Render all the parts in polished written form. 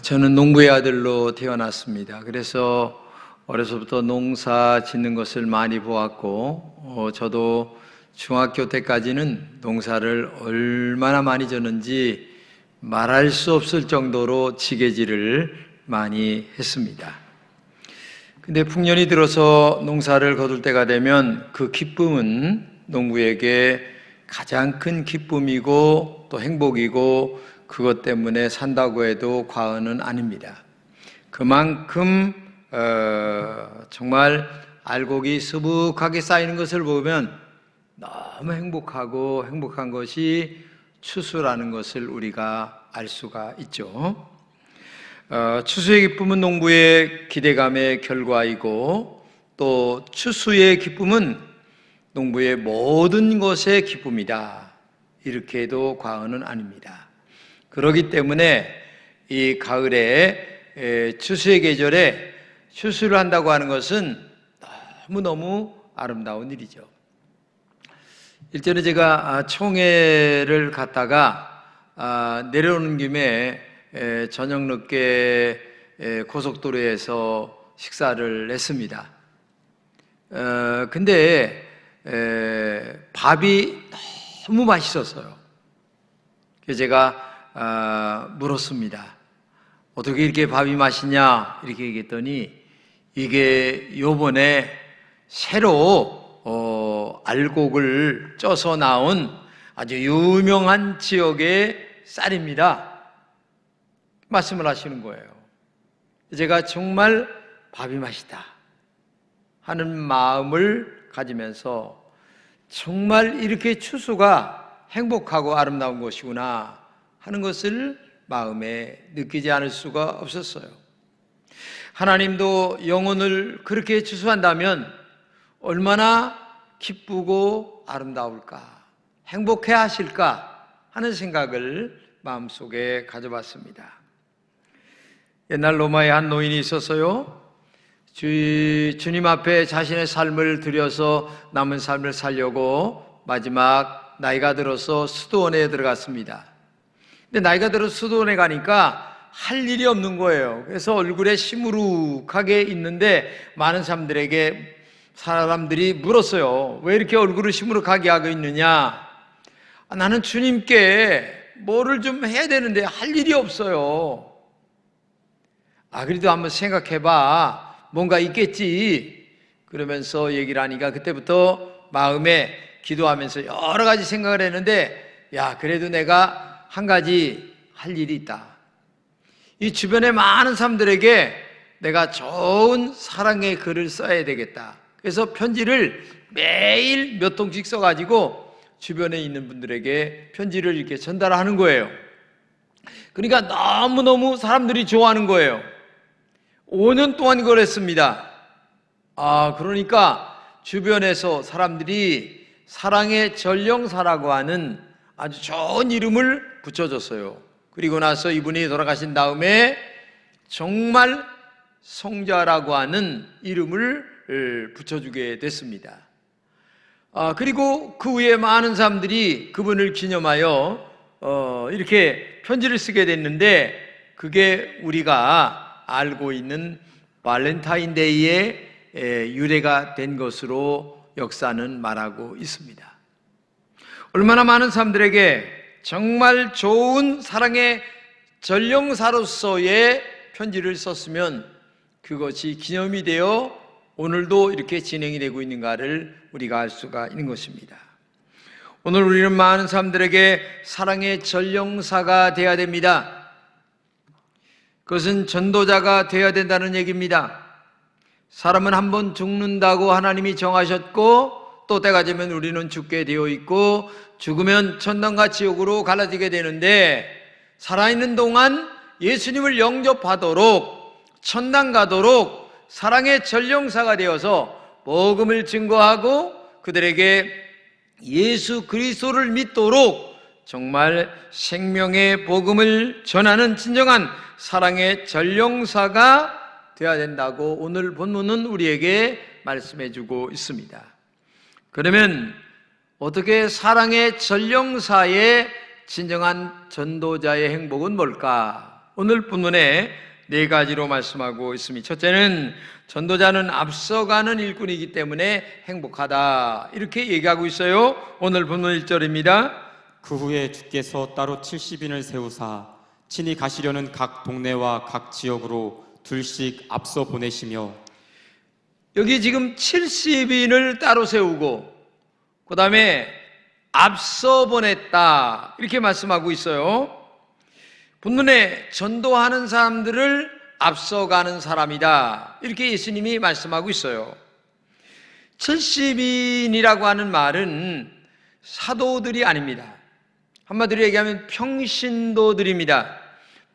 저는 농부의 아들로 태어났습니다. 그래서 어려서부터 농사 짓는 것을 많이 보았고, 저도 중학교 때까지는 농사를 얼마나 많이 졌는지 말할 수 없을 정도로 지게질을 많이 했습니다. 근데 풍년이 들어서 농사를 거둘 때가 되면 그 기쁨은 농부에게 가장 큰 기쁨이고 또 행복이고, 그것 때문에 산다고 해도 과언은 아닙니다. 그만큼 정말 알곡이 수북하게 쌓이는 것을 보면 너무 행복하고 행복한 것이 추수라는 것을 우리가 알 수가 있죠. 추수의 기쁨은 농부의 기대감의 결과이고, 또 추수의 기쁨은 농부의 모든 것의 기쁨이다, 이렇게 해도 과언은 아닙니다. 그렇기 때문에 이 가을에 추수의 계절에 추수를 한다고 하는 것은 너무너무 아름다운 일이죠. 일전에 제가 총회를 갔다가 내려오는 김에 저녁 늦게 고속도로에서 식사를 했습니다. 근데 밥이 너무 맛있었어요. 그래서 제가 물었습니다. 어떻게 이렇게 밥이 맛있냐? 이렇게 얘기했더니 이게 요번에 새로 알곡을 쪄서 나온 아주 유명한 지역의 쌀입니다, 말씀을 하시는 거예요. 제가 정말 밥이 맛있다 하는 마음을 가지면서 정말 이렇게 추수가 행복하고 아름다운 것이구나 하는 것을 마음에 느끼지 않을 수가 없었어요. 하나님도 영혼을 그렇게 추수한다면 얼마나 기쁘고 아름다울까, 행복해 하실까 하는 생각을 마음속에 가져봤습니다. 옛날 로마에 한 노인이 있었어요. 주님 앞에 자신의 삶을 들여서 남은 삶을 살려고 마지막 나이가 들어서 수도원에 들어갔습니다. 근데 나이가 들어서 수도원에 가니까 할 일이 없는 거예요. 그래서 얼굴에 시무룩하게 있는데 많은 사람들이 물었어요. 왜 이렇게 얼굴을 시무룩하게 하고 있느냐? 나는 주님께 뭐를 좀 해야 되는데 할 일이 없어요. 그래도 한번 생각해봐, 뭔가 있겠지. 그러면서 얘기를 하니까 그때부터 마음에 기도하면서 여러 가지 생각을 했는데, 그래도 내가 한 가지 할 일이 있다. 이 주변의 많은 사람들에게 내가 좋은 사랑의 글을 써야 되겠다. 그래서 편지를 매일 몇 통씩 써가지고 주변에 있는 분들에게 편지를 이렇게 전달하는 거예요. 그러니까 너무너무 사람들이 좋아하는 거예요. 5년 동안 그걸 했습니다. 그러니까 주변에서 사람들이 사랑의 전령사라고 하는 아주 좋은 이름을 붙여줬어요. 그리고 나서 이분이 돌아가신 다음에 정말 성자라고 하는 이름을 붙여주게 됐습니다. 그리고 그 후에 많은 사람들이 그분을 기념하여 이렇게 편지를 쓰게 됐는데, 그게 우리가 알고 있는 발렌타인데이의 유래가 된 것으로 역사는 말하고 있습니다. 얼마나 많은 사람들에게 정말 좋은 사랑의 전령사로서의 편지를 썼으면 그것이 기념이 되어 오늘도 이렇게 진행이 되고 있는가를 우리가 알 수가 있는 것입니다. 오늘 우리는 많은 사람들에게 사랑의 전령사가 되어야 됩니다. 그것은 전도자가 되어야 된다는 얘기입니다. 사람은 한 번 죽는다고 하나님이 정하셨고, 또 때가 되면 우리는 죽게 되어 있고, 죽으면 천당과 지옥으로 갈라지게 되는데, 살아있는 동안 예수님을 영접하도록, 천당 가도록 사랑의 전령사가 되어서 복음을 증거하고 그들에게 예수 그리스도를 믿도록 정말 생명의 복음을 전하는 진정한 사랑의 전령사가 되어야 된다고 오늘 본문은 우리에게 말씀해 주고 있습니다. 그러면 어떻게 사랑의 전령사의 진정한 전도자의 행복은 뭘까? 오늘 본문에 네 가지로 말씀하고 있습니다. 첫째는 전도자는 앞서가는 일꾼이기 때문에 행복하다, 이렇게 얘기하고 있어요. 오늘 본문 1절입니다. 그 후에 주께서 따로 70인을 세우사 친히 가시려는 각 동네와 각 지역으로 둘씩 앞서 보내시며. 여기 지금 70인을 따로 세우고 그 다음에 앞서 보냈다, 이렇게 말씀하고 있어요. 본문에 전도하는 사람들을 앞서가는 사람이다, 이렇게 예수님이 말씀하고 있어요. 70인이라고 하는 말은 사도들이 아닙니다. 한마디로 얘기하면 평신도들입니다.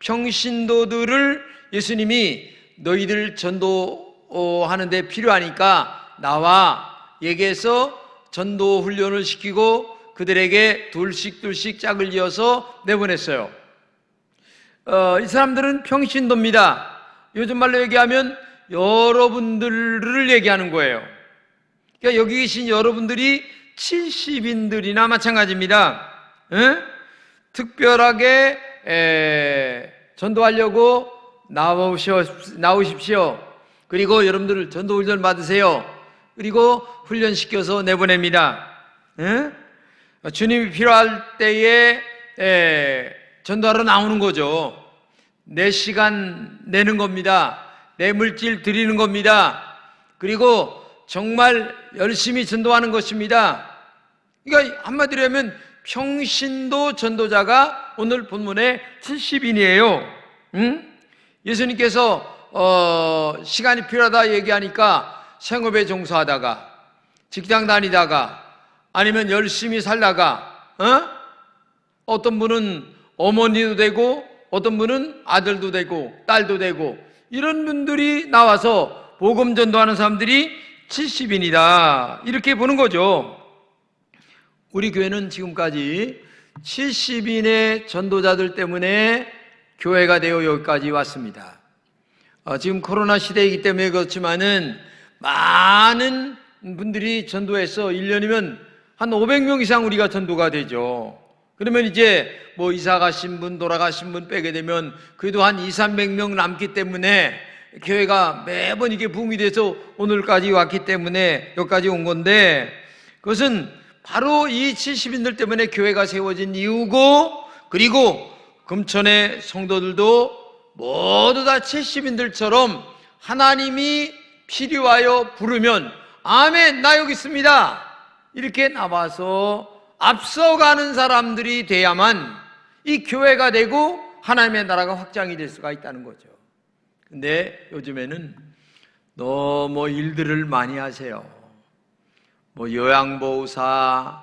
평신도들을 예수님이 너희들 전도하는 데 필요하니까 나와 얘기해서 전도 훈련을 시키고 그들에게 둘씩 짝을 지어서 내보냈어요. 이 사람들은 평신도입니다. 요즘 말로 얘기하면 여러분들을 얘기하는 거예요. 그러니까 여기 계신 여러분들이 70인들이나 마찬가지입니다. 특별하게 전도하려고 나오십시오. 그리고 여러분들 전도 훈련 받으세요. 그리고 훈련시켜서 내보냅니다. 주님이 필요할 때에 전도하러 나오는 거죠. 내 시간 내는 겁니다. 내 물질 드리는 겁니다. 그리고 정말 열심히 전도하는 것입니다. 그러니까 한마디로 하면 평신도 전도자가 오늘 본문의 70인이에요. 예수님께서 시간이 필요하다 얘기하니까 생업에 종사하다가, 직장 다니다가, 아니면 열심히 살다가, 어떤 분은 어머니도 되고 어떤 분은 아들도 되고 딸도 되고, 이런 분들이 나와서 복음 전도하는 사람들이 70인이다, 이렇게 보는 거죠. 우리 교회는 지금까지 70인의 전도자들 때문에 교회가 되어 여기까지 왔습니다. 지금 코로나 시대이기 때문에 그렇지만은 많은 분들이 전도해서 1년이면 한 500명 이상 우리가 전도가 되죠. 그러면 이제 뭐 이사 가신 분, 돌아가신 분 빼게 되면 그래도 한 200~300명 남기 때문에 교회가 매번 이게 붐이 돼서 오늘까지 왔기 때문에 여기까지 온 건데, 그것은 바로 이 70인들 때문에 교회가 세워진 이유고, 그리고 금천의 성도들도 모두 다 70인들처럼 하나님이 필요하여 부르면 아멘, 나 여기 있습니다, 이렇게 나와서 앞서가는 사람들이 돼야만 이 교회가 되고 하나님의 나라가 확장이 될 수가 있다는 거죠. 근데 요즘에는 너무 일들을 많이 하세요. 뭐 요양보호사,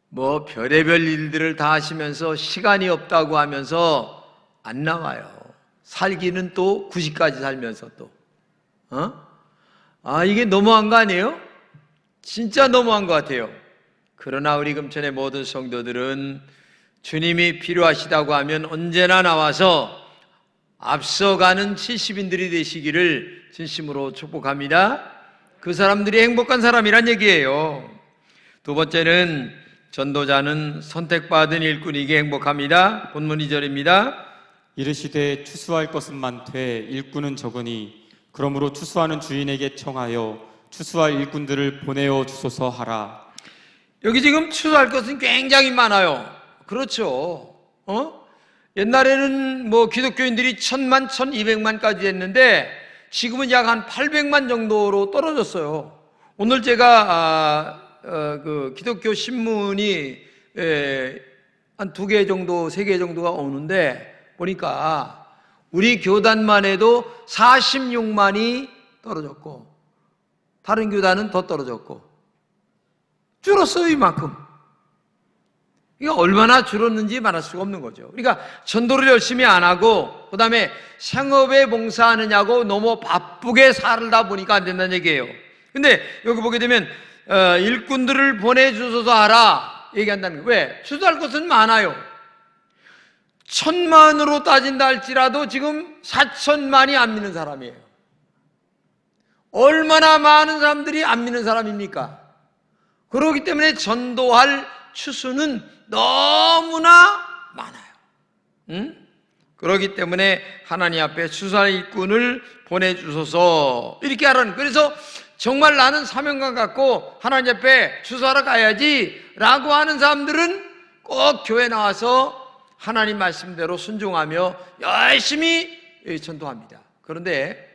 뭐 별의별 일들을 다 하시면서 시간이 없다고 하면서 안 나와요. 살기는 또 90까지 살면서 또 이게 너무한 거 아니에요? 진짜 너무한 것 같아요. 그러나 우리 금천의 모든 성도들은 주님이 필요하시다고 하면 언제나 나와서 앞서가는 70인들이 되시기를 진심으로 축복합니다. 그 사람들이 행복한 사람이란 얘기예요. 두 번째는 전도자는 선택받은 일꾼이기에 행복합니다. 본문 2절입니다. 이르시되 추수할 것은 많되 일꾼은 적으니 그러므로 추수하는 주인에게 청하여 추수할 일꾼들을 보내어 주소서 하라. 여기 지금 추수할 것은 굉장히 많아요. 그렇죠. 옛날에는 뭐 기독교인들이 1000만, 1200만까지 됐는데 지금은 약 한 800만 정도로 떨어졌어요. 오늘 제가 그 기독교 신문이 한 2개 정도, 3개 정도가 오는데 보니까 우리 교단만 해도 46만이 떨어졌고 다른 교단은 더 떨어졌고 줄었어요, 이만큼. 이게 얼마나 줄었는지 말할 수가 없는 거죠. 그러니까 전도를 열심히 안 하고 그 다음에 생업에 봉사하느냐고 너무 바쁘게 살다 보니까 안 된다는 얘기예요. 근데 여기 보게 되면 일꾼들을 보내주소서 하라 얘기한다는 거예요. 왜? 추수할 것은 많아요. 1000만으로 따진다 할지라도 지금 4000만이 안 믿는 사람이에요. 얼마나 많은 사람들이 안 믿는 사람입니까? 그렇기 때문에 전도할 추수는 너무나 많아요. 그렇기 때문에 하나님 앞에 추수할 일꾼을 보내주소서 이렇게 하라는. 그래서 정말 나는 사명감 갖고 하나님 앞에 추수하러 가야지 라고 하는 사람들은 꼭 교회 나와서 하나님 말씀대로 순종하며 열심히 전도합니다. 그런데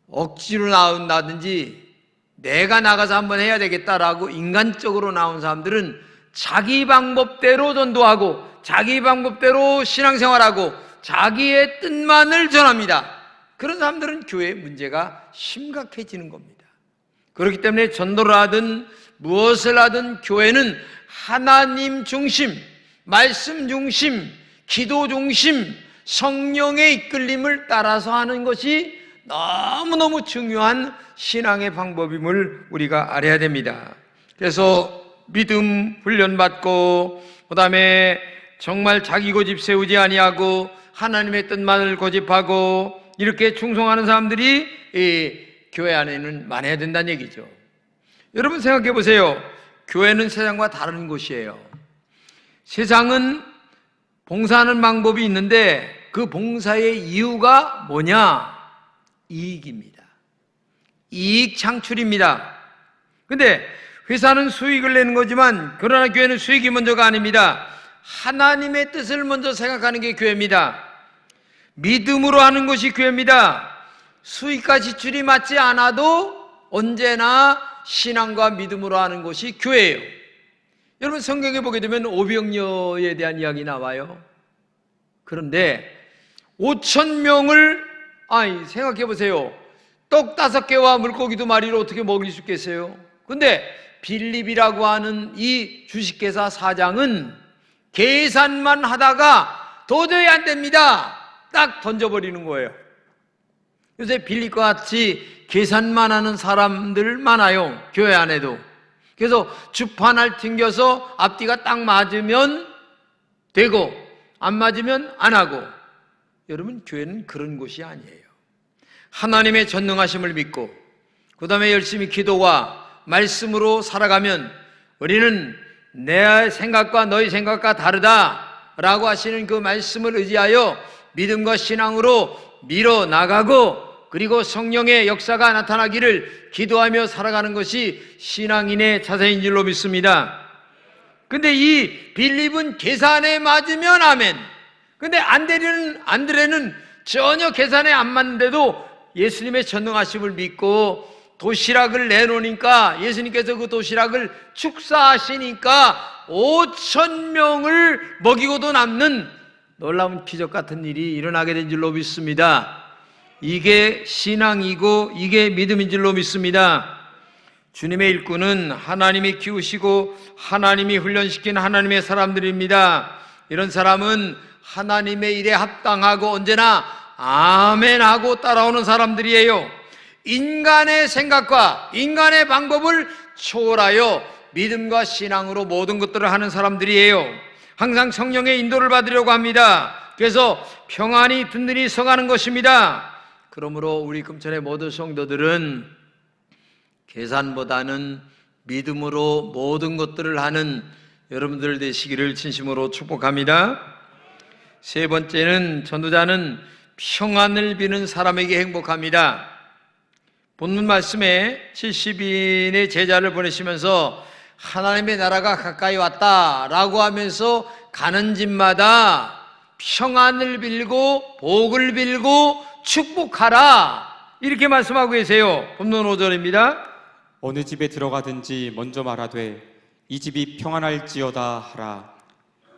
억지로 나온다든지 내가 나가서 한번 해야 되겠다라고 인간적으로 나온 사람들은 자기 방법대로 전도하고 자기 방법대로 신앙생활하고 자기의 뜻만을 전합니다. 그런 사람들은 교회의 문제가 심각해지는 겁니다. 그렇기 때문에 전도를 하든 무엇을 하든 교회는 하나님 중심, 말씀 중심, 기도 중심, 성령의 이끌림을 따라서 하는 것이 너무너무 중요한 신앙의 방법임을 우리가 알아야 됩니다. 그래서 믿음 훈련받고 그 다음에 정말 자기 고집 세우지 아니하고 하나님의 뜻만을 고집하고 이렇게 충성하는 사람들이 이 교회 안에는 많아야 된다는 얘기죠. 여러분 생각해 보세요. 교회는 세상과 다른 곳이에요. 세상은 봉사하는 방법이 있는데 그 봉사의 이유가 뭐냐? 이익입니다. 이익 창출입니다. 근데 회사는 수익을 내는 거지만 그러나 교회는 수익이 먼저가 아닙니다. 하나님의 뜻을 먼저 생각하는 게 교회입니다. 믿음으로 하는 것이 교회입니다. 수익과 지출이 맞지 않아도 언제나 신앙과 믿음으로 하는 것이 교회예요. 여러분 성경에 보게 되면 오병이어에 대한 이야기 나와요. 그런데 5,000명을 생각해 보세요. 떡 5개와 물고기 2마리로 어떻게 먹일 수 있겠어요? 근데 빌립이라고 하는 이 주식회사 사장은 계산만 하다가 도저히 안 됩니다. 딱 던져버리는 거예요. 요새 빌립과 같이 계산만 하는 사람들 많아요. 교회 안에도. 그래서 주판을 튕겨서 앞뒤가 딱 맞으면 되고 안 맞으면 안 하고. 여러분 교회는 그런 곳이 아니에요. 하나님의 전능하심을 믿고 그 다음에 열심히 기도와 말씀으로 살아가면 우리는 내 생각과 너희 생각과 다르다라고 하시는 그 말씀을 의지하여 믿음과 신앙으로 밀어나가고 그리고 성령의 역사가 나타나기를 기도하며 살아가는 것이 신앙인의 자세인 줄로 믿습니다. 근데 이 빌립은 계산에 맞으면 아멘. 근데 안드레는 전혀 계산에 안 맞는데도 예수님의 전능하심을 믿고 도시락을 내놓으니까 예수님께서 그 도시락을 축사하시니까 5,000명을 먹이고도 남는 놀라운 기적 같은 일이 일어나게 된 줄로 믿습니다. 이게 신앙이고 이게 믿음인 줄로 믿습니다. 주님의 일꾼은 하나님이 키우시고 하나님이 훈련시킨 하나님의 사람들입니다. 이런 사람은 하나님의 일에 합당하고 언제나 아멘 하고 따라오는 사람들이에요. 인간의 생각과 인간의 방법을 초월하여 믿음과 신앙으로 모든 것들을 하는 사람들이에요. 항상 성령의 인도를 받으려고 합니다. 그래서 평안히 든든히 서가는 것입니다. 그러므로 우리 금천의 모든 성도들은 계산보다는 믿음으로 모든 것들을 하는 여러분들 되시기를 진심으로 축복합니다. 세 번째는 전도자는 평안을 비는 사람에게 행복합니다. 본문 말씀에 70인의 제자를 보내시면서 하나님의 나라가 가까이 왔다라고 하면서 가는 집마다 평안을 빌고 복을 빌고 축복하라 이렇게 말씀하고 계세요. 본문 5절입니다. 어느 집에 들어가든지 먼저 말하되 이 집이 평안할지어다 하라.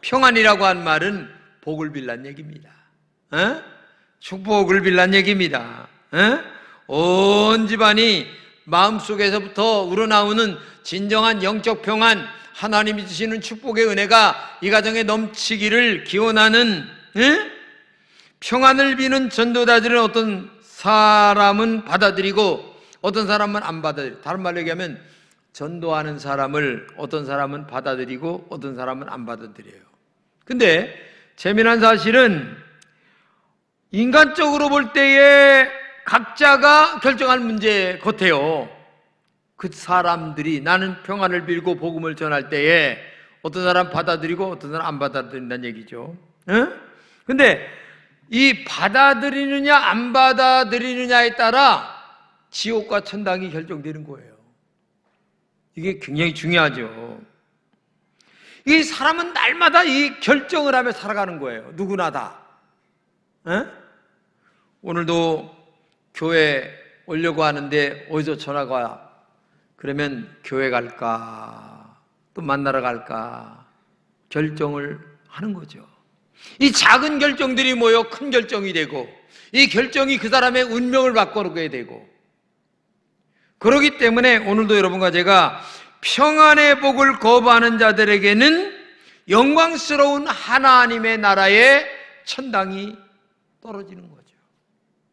평안이라고 한 말은 복을 빌란 얘기입니다. 축복을 빌란 얘기입니다. 온 집안이 마음속에서부터 우러나오는 진정한 영적 평안, 하나님이 주시는 축복의 은혜가 이 가정에 넘치기를 기원하는 평안을 비는 전도자들은 어떤 사람은 받아들이고 어떤 사람은 안 받아들여요. 다른 말로 얘기하면 전도하는 사람을 어떤 사람은 받아들이고 어떤 사람은 안 받아들여요. 근데 재미난 사실은 인간적으로 볼 때에 각자가 결정할 문제 같아요. 그 사람들이 나는 평안을 빌고 복음을 전할 때에 어떤 사람 받아들이고 어떤 사람 안 받아들인다는 얘기죠. 근데 이 받아들이느냐 안 받아들이느냐에 따라 지옥과 천당이 결정되는 거예요. 이게 굉장히 중요하죠. 이 사람은 날마다 이 결정을 하며 살아가는 거예요. 누구나 다. 에? 오늘도 교회 오려고 하는데 어디서 전화가 와. 그러면 교회 갈까? 또 만나러 갈까? 결정을 하는 거죠. 이 작은 결정들이 모여 큰 결정이 되고, 이 결정이 그 사람의 운명을 바꾸게 되고, 그렇기 때문에 오늘도 여러분과 제가 평안의 복을 거부하는 자들에게는 영광스러운 하나님의 나라의 천당이 떨어지는 거죠.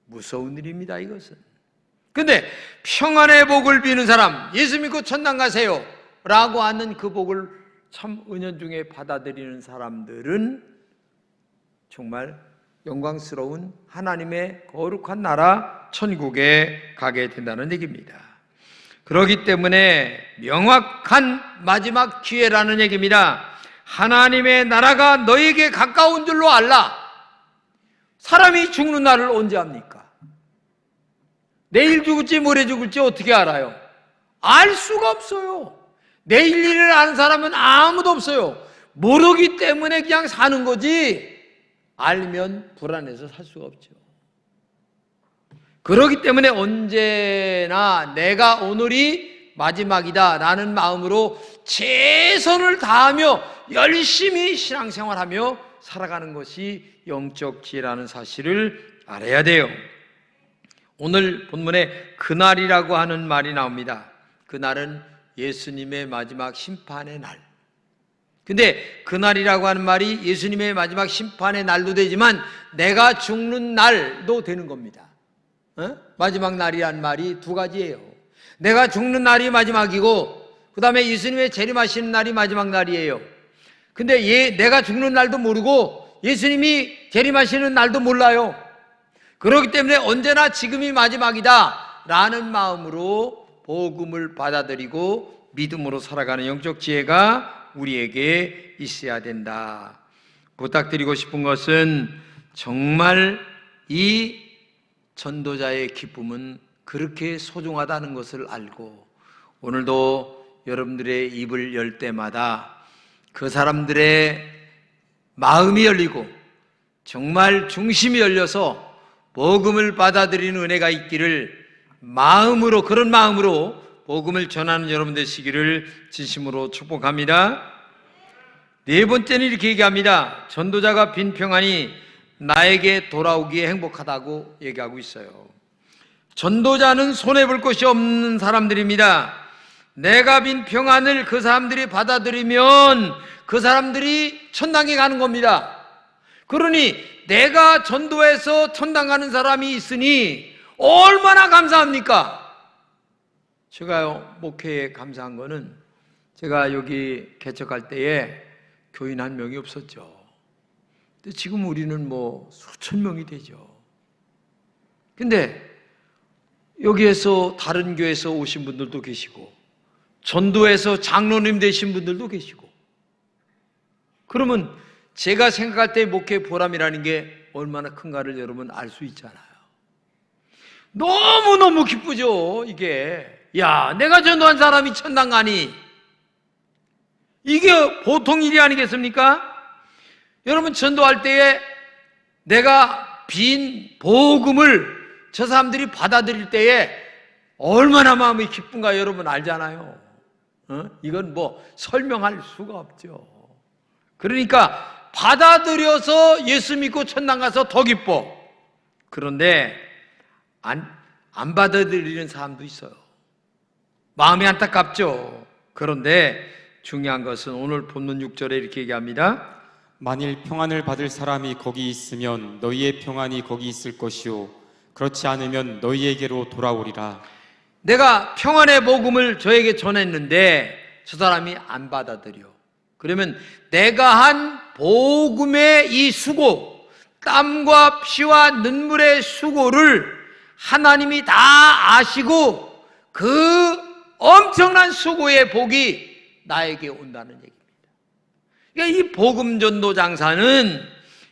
무서운 일입니다, 이것은. 근데 평안의 복을 비는 사람, 예수 믿고 천당 가세요 라고 하는 그 복을 참 은연중에 받아들이는 사람들은 정말 영광스러운 하나님의 거룩한 나라 천국에 가게 된다는 얘기입니다. 그렇기 때문에 명확한 마지막 기회라는 얘기입니다. 하나님의 나라가 너에게 가까운 줄로 알라. 사람이 죽는 날을 언제 압니까? 내일 죽을지 모레 죽을지 어떻게 알아요? 알 수가 없어요. 내일 일을 아는 사람은 아무도 없어요. 모르기 때문에 그냥 사는 거지, 알면 불안해서 살 수가 없죠. 그렇기 때문에 언제나 내가 오늘이 마지막이다 라는 마음으로 최선을 다하며 열심히 신앙생활하며 살아가는 것이 영적 지혜라는 사실을 알아야 돼요. 오늘 본문에 그날이라고 하는 말이 나옵니다. 그날은 예수님의 마지막 심판의 날. 근데 그날이라고 하는 말이 예수님의 마지막 심판의 날도 되지만 내가 죽는 날도 되는 겁니다. 마지막 날이란 말이 두 가지예요. 내가 죽는 날이 마지막이고 그 다음에 예수님의 재림하시는 날이 마지막 날이에요. 근데 내가 죽는 날도 모르고 예수님이 재림하시는 날도 몰라요. 그렇기 때문에 언제나 지금이 마지막이다 라는 마음으로 복음을 받아들이고 믿음으로 살아가는 영적 지혜가 우리에게 있어야 된다. 부탁드리고 싶은 것은 정말 이 전도자의 기쁨은 그렇게 소중하다는 것을 알고 오늘도 여러분들의 입을 열 때마다 그 사람들의 마음이 열리고 정말 중심이 열려서 복음을 받아들이는 은혜가 있기를 마음으로, 그런 마음으로 복음을 전하는 여러분 되시기를 진심으로 축복합니다. 네 번째는 이렇게 얘기합니다. 전도자가 빈 평안이 나에게 돌아오기에 행복하다고 얘기하고 있어요. 전도자는 손해볼 것이 없는 사람들입니다. 내가 빈 평안을 그 사람들이 받아들이면 그 사람들이 천당에 가는 겁니다. 그러니 내가 전도해서 천당 가는 사람이 있으니 얼마나 감사합니까? 제가요, 목회에 감사한 거는 제가 여기 개척할 때에 교인 한 명이 없었죠. 근데 지금 우리는 뭐 수천 명이 되죠. 근데 여기에서 다른 교회에서 오신 분들도 계시고 전도에서 장로님 되신 분들도 계시고, 그러면 제가 생각할 때 목회의 보람이라는 게 얼마나 큰가를 여러분 알 수 있잖아요. 너무너무 기쁘죠, 이게. 야, 내가 전도한 사람이 천당 가니, 이게 보통 일이 아니겠습니까? 여러분, 전도할 때에 내가 빈 복음을 저 사람들이 받아들일 때에 얼마나 마음이 기쁜가 여러분 알잖아요. 이건 뭐 설명할 수가 없죠. 그러니까 받아들여서 예수 믿고 천당 가서 더 기뻐. 그런데 안 받아들이는 사람도 있어요. 마음이 안타깝죠. 그런데 중요한 것은 오늘 본문 6절에 이렇게 얘기합니다. 만일 평안을 받을 사람이 거기 있으면 너희의 평안이 거기 있을 것이요 그렇지 않으면 너희에게로 돌아오리라. 내가 평안의 복음을 저에게 전했는데 저 사람이 안 받아들여. 그러면 내가 한 복음의 이 수고, 땀과 피와 눈물의 수고를 하나님이 다 아시고 그 엄청난 수고의 복이 나에게 온다는 얘기입니다. 그러니까 이 복음 전도 장사는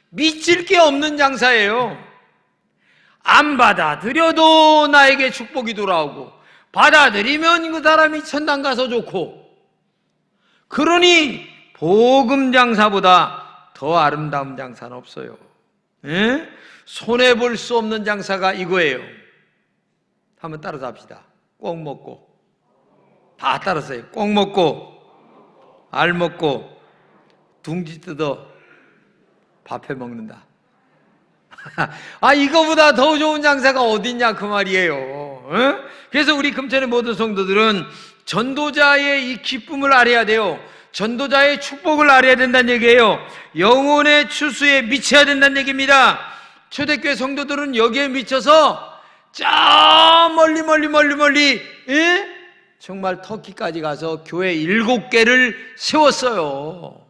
미칠 게 없는 장사예요. 안 받아들여도 나에게 축복이 돌아오고, 받아들이면 그 사람이 천당 가서 좋고, 그러니 복음 장사보다 더 아름다운 장사는 없어요. 손해볼 수 없는 장사가 이거예요. 한번 따라서 합시다. 꼭 먹고, 다 따라서요. 꼭 먹고, 알 먹고, 둥지 뜯어 밥해 먹는다. 이거보다 더 좋은 장사가 어딨냐 그 말이에요. 그래서 우리 금천의 모든 성도들은 전도자의 이 기쁨을 알아야 돼요. 전도자의 축복을 알아야 된다는 얘기예요. 영혼의 추수에 미쳐야 된다는 얘기입니다. 초대교회 성도들은 여기에 미쳐서 저 멀리 정말 터키까지 가서 교회 7개를 세웠어요.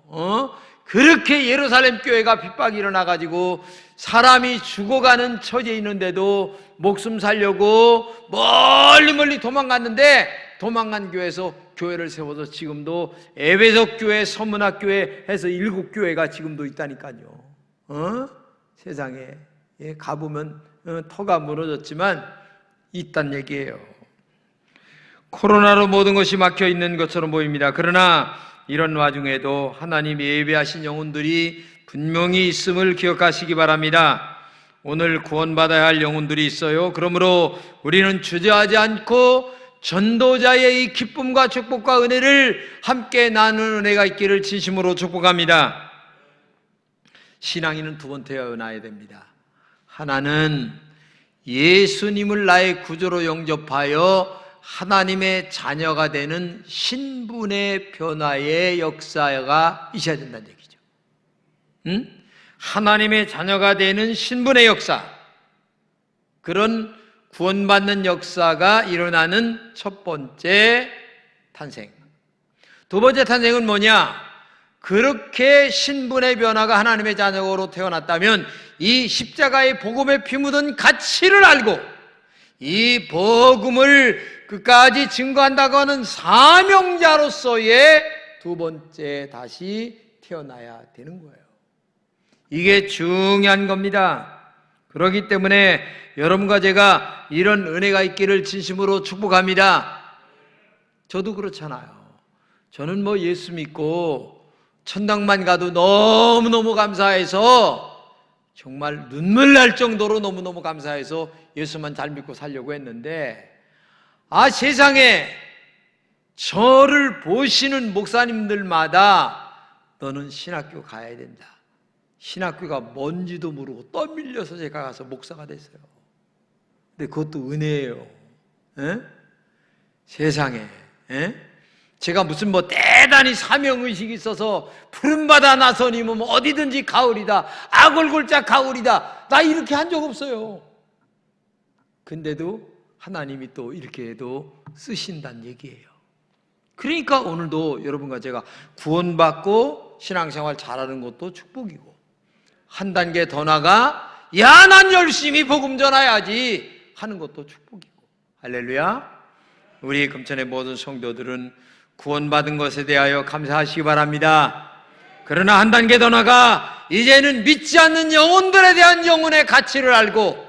그렇게 예루살렘 교회가 핍박이 일어나가지고 사람이 죽어가는 처지에 있는데도 목숨 살려고 멀리 도망갔는데, 도망간 교회에서 교회를 세워서 지금도 에베소 교회, 서문학 교회 해서 7교회가 지금도 있다니까요. 세상에 가보면 터가 무너졌지만 있단 얘기예요. 코로나로 모든 것이 막혀 있는 것처럼 보입니다. 그러나 이런 와중에도 하나님 예배하신 영혼들이 분명히 있음을 기억하시기 바랍니다. 오늘 구원받아야 할 영혼들이 있어요. 그러므로 우리는 주저하지 않고 전도자의 이 기쁨과 축복과 은혜를 함께 나누는 은혜가 있기를 진심으로 축복합니다. 신앙인은 두 번 태어나야 됩니다. 하나는 예수님을 나의 구주로 영접하여 하나님의 자녀가 되는 신분의 변화의 역사가 있어야 된다는 얘기죠. 하나님의 자녀가 되는 신분의 역사, 그런 구원받는 역사가 일어나는 첫 번째 탄생. 두 번째 탄생은 뭐냐? 그렇게 신분의 변화가 하나님의 자녀로 태어났다면 이 십자가의 복음에 피묻은 가치를 알고 이 복음을 끝까지 증거한다고 하는 사명자로서의 두 번째 다시 태어나야 되는 거예요. 이게 중요한 겁니다. 그렇기 때문에 여러분과 제가 이런 은혜가 있기를 진심으로 축복합니다. 저도 그렇잖아요. 저는 예수 믿고 천당만 가도 너무너무 감사해서, 정말 눈물 날 정도로 너무너무 감사해서 예수만 잘 믿고 살려고 했는데, 세상에 저를 보시는 목사님들마다 너는 신학교 가야 된다. 신학교가 뭔지도 모르고 떠밀려서 제가 가서 목사가 됐어요. 근데 그것도 은혜예요. 세상에. 제가 무슨 대단히 사명의식이 있어서 푸른바다 나선이면 어디든지 가을이다, 아골골짝 가을이다, 나 이렇게 한 적 없어요. 근데도 하나님이 또 이렇게 해도 쓰신다는 얘기예요. 그러니까 오늘도 여러분과 제가 구원받고 신앙생활 잘하는 것도 축복이고, 한 단계 더 나가 난 열심히 복음 전해야지 하는 것도 축복이고. 할렐루야. 우리 금천의 모든 성도들은 구원받은 것에 대하여 감사하시기 바랍니다. 그러나 한 단계 더 나가 이제는 믿지 않는 영혼들에 대한 영혼의 가치를 알고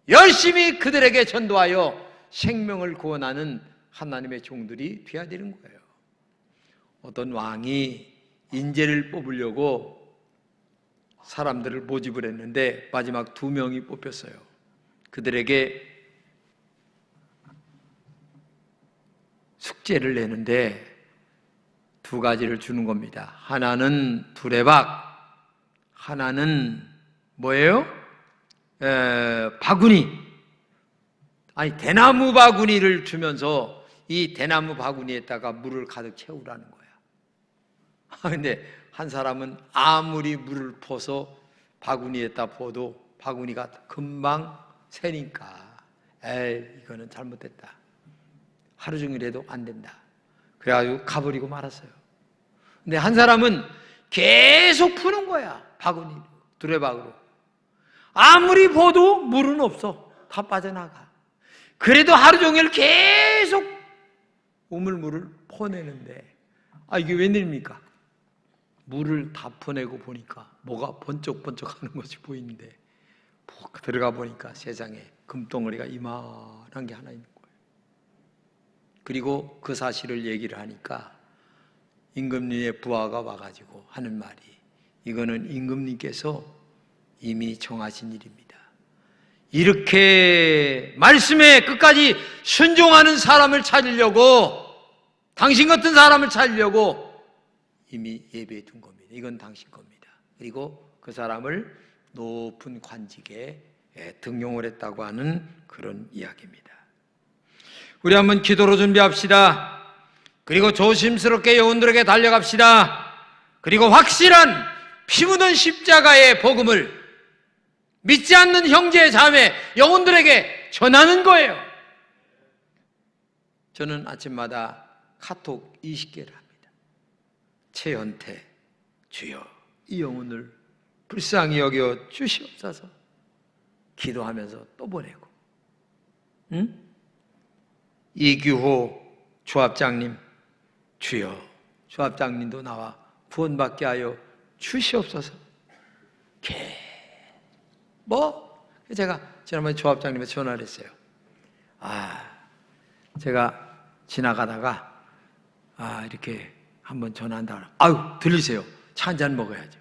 열심히 그들에게 전도하여 생명을 구원하는 하나님의 종들이 되어야 되는 거예요. 어떤 왕이 인재를 뽑으려고 사람들을 모집을 했는데 마지막 2명이 뽑혔어요. 그들에게 숙제를 내는데 2가지를 주는 겁니다. 하나는 두레박, 하나는 뭐예요? 바구니. 대나무 바구니를 주면서 이 대나무 바구니에다가 물을 가득 채우라는 거야. 근데 한 사람은 아무리 물을 퍼서 바구니에다 부어도 바구니가 금방 새니까 이거는 잘못됐다. 하루 종일 해도 안 된다. 그래가지고 가버리고 말았어요. 근데 한 사람은 계속 푸는 거야. 바구니, 두레박으로. 아무리 부어도 물은 없어. 다 빠져나가. 그래도 하루 종일 계속 우물물을 퍼내는데 이게 웬일입니까? 물을 다 퍼내고 보니까 뭐가 번쩍번쩍 하는 것이 보이는데 푹 들어가 보니까 세상에 금덩어리가 이만한 게 하나 있는 거예요. 그리고 그 사실을 얘기를 하니까 임금님의 부하가 와가지고 하는 말이, 이거는 임금님께서 이미 정하신 일입니다. 이렇게 말씀에 끝까지 순종하는 사람을 찾으려고, 당신 같은 사람을 찾으려고 이미 예배해 둔 겁니다. 이건 당신 겁니다. 그리고 그 사람을 높은 관직에 등용을 했다고 하는 그런 이야기입니다. 우리 한번 기도로 준비합시다. 그리고 조심스럽게 영혼들에게 달려갑시다. 그리고 확실한 피 묻은 십자가의 복음을 믿지 않는 형제 자매 영혼들에게 전하는 거예요. 저는 아침마다 카톡 20개를 합니다. 최연태, 주여 이 영혼을 불쌍히 여겨 주시옵소서. 기도하면서 또 보내고, 이규호 조합장님, 주여 조합장님도 나와 구원받게 하여 주시옵소서. 제가 지난번에 조합장님한테 전화를 했어요. 제가 지나가다가 이렇게 한번 전화한다 그러면, 아유 들리세요. 차 한잔 먹어야죠.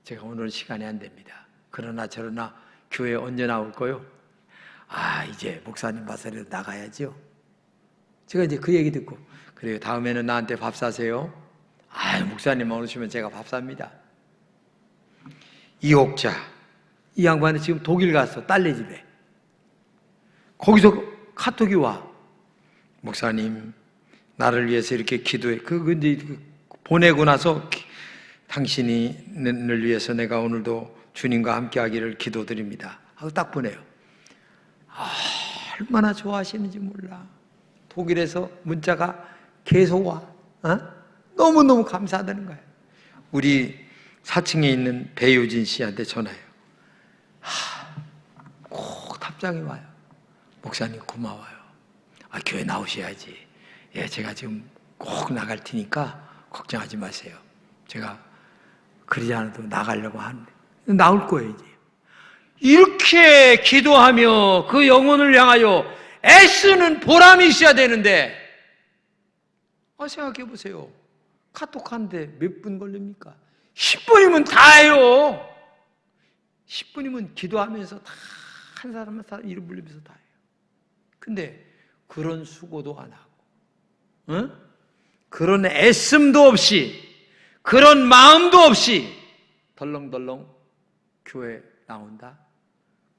제가 오늘 시간이 안 됩니다. 그러나 저러나 교회 언제 나올 거요? 이제 목사님 봐서라도 나가야죠. 제가 이제 그 얘기 듣고, 그래요, 다음에는 나한테 밥 사세요. 목사님만 오시면 제가 밥 삽니다. 이옥자, 이 양반은 지금 독일 갔어. 딸네 집에. 거기서 카톡이 와. 목사님, 나를 위해서 이렇게 기도해. 근데 보내고 나서 당신을 위해서 내가 오늘도 주님과 함께 하기를 기도드립니다 하고 딱 보내요. 얼마나 좋아하시는지 몰라. 독일에서 문자가 계속 와. 너무너무 감사하다는 거예요. 우리 4층에 있는 배유진 씨한테 전화해요. 꼭 답장이 와요. 목사님 고마워요. 교회 나오셔야지. 제가 지금 꼭 나갈 테니까 걱정하지 마세요. 제가 그러지 않아도 나가려고 하는데 나올 거예요. 이제 이렇게 기도하며 그 영혼을 향하여 애쓰는 보람이 있어야 되는데, 생각해 보세요. 카톡 하는데 몇 분 걸립니까? 10분이면 다예요. 10분이면 기도하면서 다 한 사람 한 사람 이름 불리면서 다 해요. 근데 그런 수고도 안 하고, 그런 애씀도 없이, 그런 마음도 없이 덜렁덜렁 교회 나온다?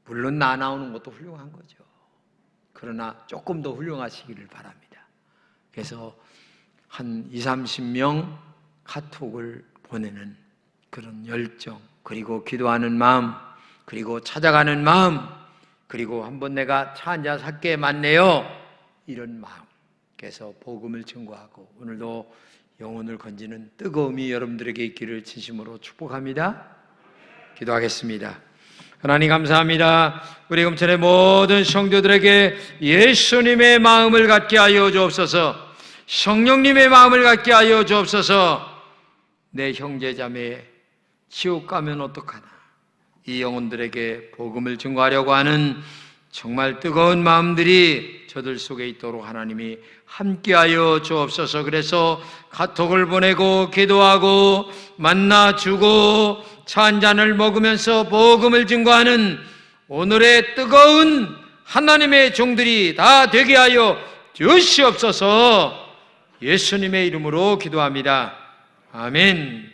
물론 나 나오는 것도 훌륭한 거죠. 그러나 조금 더 훌륭하시기를 바랍니다. 그래서 한 20-30명 카톡을 보내는 그런 열정, 그리고 기도하는 마음, 그리고 찾아가는 마음, 그리고 한번 내가 차 한잔 살게 맞네요, 이런 마음. 그래서 복음을 증거하고 오늘도 영혼을 건지는 뜨거움이 여러분들에게 있기를 진심으로 축복합니다. 기도하겠습니다. 하나님 감사합니다. 우리 금천의 모든 성도들에게 예수님의 마음을 갖게 하여 주옵소서. 성령님의 마음을 갖게 하여 주옵소서. 내 형제자매 지옥 가면 어떡하나, 이 영혼들에게 복음을 증거하려고 하는 정말 뜨거운 마음들이 저들 속에 있도록 하나님이 함께하여 주옵소서. 그래서 카톡을 보내고 기도하고 만나주고 차 한 잔을 먹으면서 복음을 증거하는 오늘의 뜨거운 하나님의 종들이 다 되게 하여 주시옵소서. 예수님의 이름으로 기도합니다. 아멘.